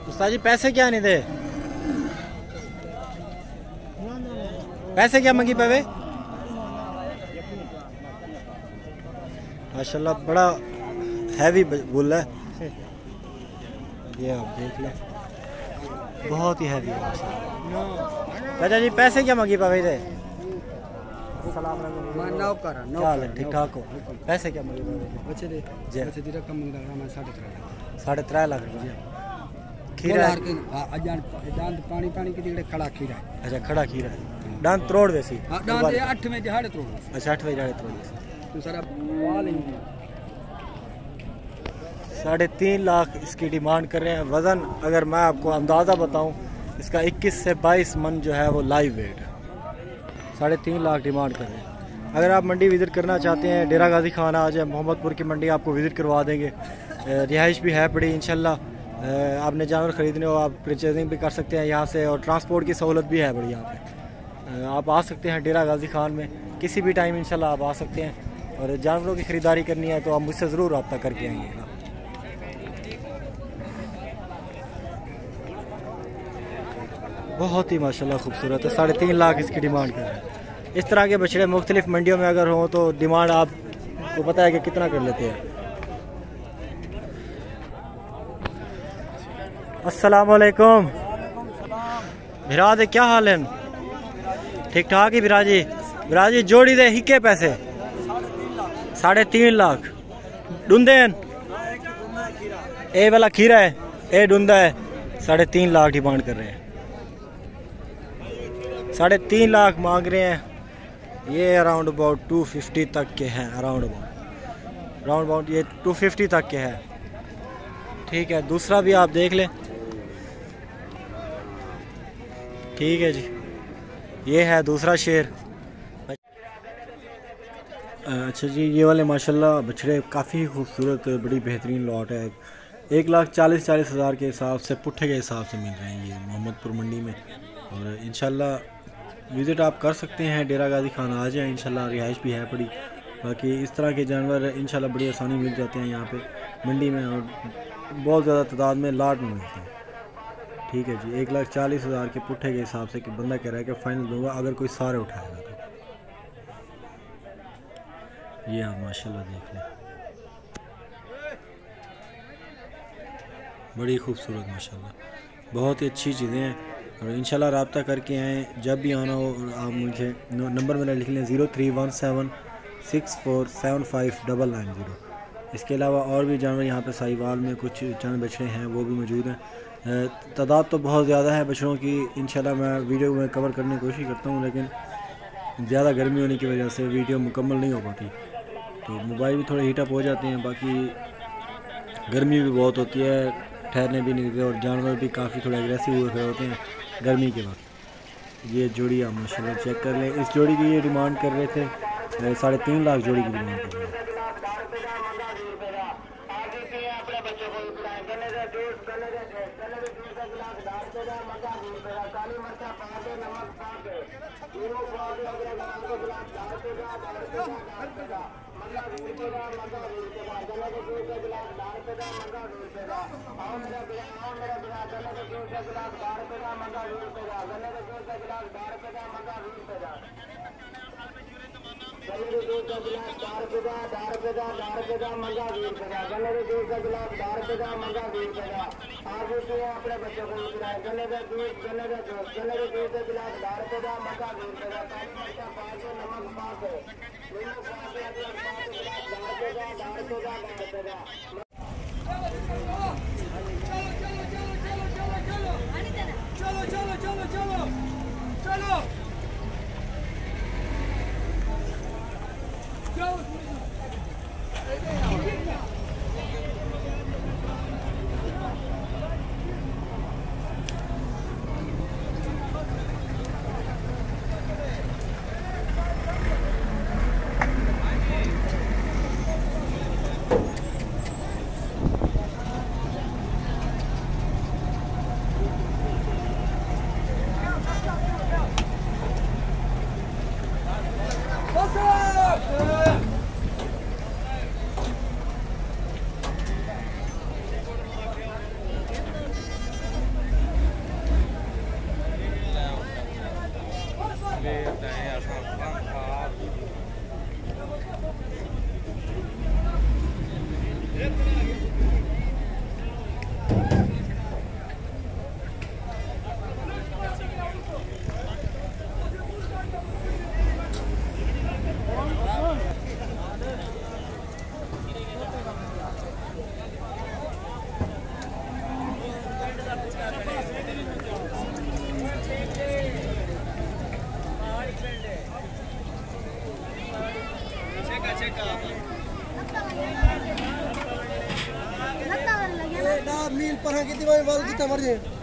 उस्ताद जी पैसे क्या नहीं दे, पैसे क्या मंगी पवे? माशाल्लाह बड़ा हैवी बुल है ये, आप देख लें बहुत ही हैवी है। चाचा जी पैसे क्या मंगी पवे दे? ठीक ठाक हो? पैसे क्या मंगी पवे? 3.5 लाख रुपये। खीरा पानी पानी की खड़ा खीरा। अच्छा खड़ा खीरा है, दांत तोड़ वैसी। 8 में झाड़ तोड़। अच्छा 8 में झाड़ तोड़ तो सारा 3.5 लाख इसकी डिमांड कर रहे हैं। वज़न अगर मैं आपको अंदाज़ा बताऊं इसका 21 से 22 मन जो है वो लाइव वेट है। 3.5 लाख डिमांड कर रहे हैं। अगर आप मंडी विज़िट करना चाहते हैं डेरा गाजी खान आ जाए, मोहम्मदपुर की मंडी आपको विज़िट करवा देंगे। रिहाइश भी है बड़ी इंशाल्लाह। आपने जानवर ख़रीदने हो आप परचेजिंग भी कर सकते हैं यहाँ से, और ट्रांसपोर्ट की सहूलत भी है बड़ी यहाँ पे। आप आ सकते हैं डेरा गाजी खान में किसी भी टाइम इंशाल्लाह आप आ सकते हैं। और जानवरों की ख़रीदारी करनी है तो आप मुझसे ज़रूर रब्ता करके आइएगा। बहुत ही माशाल्लाह खूबसूरत है। 3.5 लाख इसकी डिमांड कर रहे हैं। इस तरह के बछड़े मुख्तलिफ मंडियों में अगर हों तो डिमांड आपको पता है कि कितना कर लेते हैं। अस्सलाम वालेकुम बिराज, क्या हाल है? ठीक ठाक ही बिराजी। बिराजी जोड़ी दे हिक्के पैसे 3.5 लाख। डूंदेन ए वाला खीरा है, ए डूंदा है। 3.5 लाख डिमांड कर रहे हैं। 3.5 लाख मांग रहे हैं। ये अराउंड अबाउट 250 तक के हैं। अराउंड अबाउट ये 250 तक के हैं। ठीक है, दूसरा भी आप देख लें। ठीक है जी, ये है दूसरा शेर। अच्छा जी, ये वाले माशाल्लाह बछड़े काफ़ी खूबसूरत बड़ी बेहतरीन लॉट है। 1,40,000 के हिसाब से, पुट्ठे के हिसाब से मिल रहे हैं ये मोहम्मदपुर मंडी में। और इंशाल्लाह विज़िट आप कर सकते हैं, डेरा गाजी खान आ जाए। इंशाल्लाह रिहाइश भी है बड़ी। बाकी इस तरह के जानवर इंशाल्लाह बड़ी आसानी मिल जाते हैं यहाँ पे मंडी में, और बहुत ज़्यादा तादाद में लाट में मिलते हैं। ठीक है जी, 1,40,000 के पुट्ठे के हिसाब से कि बंदा कह रहा है कि फ़ाइनल दूंगा अगर कोई सारे उठाएगा तो। ये आप माशाल्लाह देख लें, बड़ी खूबसूरत माशाल्लाह, बहुत ही अच्छी चीज़ें हैं। और इंशाल्लाह रब्ता करके आएँ जब भी आना हो। आप मुझे नंबर मेरा लिख लें 031764759990। इसके अलावा और भी जानवर यहाँ पे साहिवाल में कुछ चंद बछड़े हैं वो भी मौजूद हैं। तादाद तो बहुत ज़्यादा है बछड़ों की। इंशाल्लाह मैं वीडियो में कवर करने की कोशिश करता हूँ, लेकिन ज़्यादा गर्मी होने की वजह से वीडियो मुकम्मल नहीं हो पाती, तो मोबाइल भी थोड़े हीटअप हो जाते हैं। बाकी गर्मी भी बहुत होती है, ठहरने भी नहीं देते, और जानवर भी काफ़ी थोड़े एग्रेसिव हुए होते हैं गर्मी के वक्त। ये जोड़ी आप माशाल्लाह चेक कर लें। इस जोड़ी की ये डिमांड कर रहे थे 3.5 लाख जोड़ी की डिमांड कर रहे हैं। 12 की दीवार वाल जितना मर जाए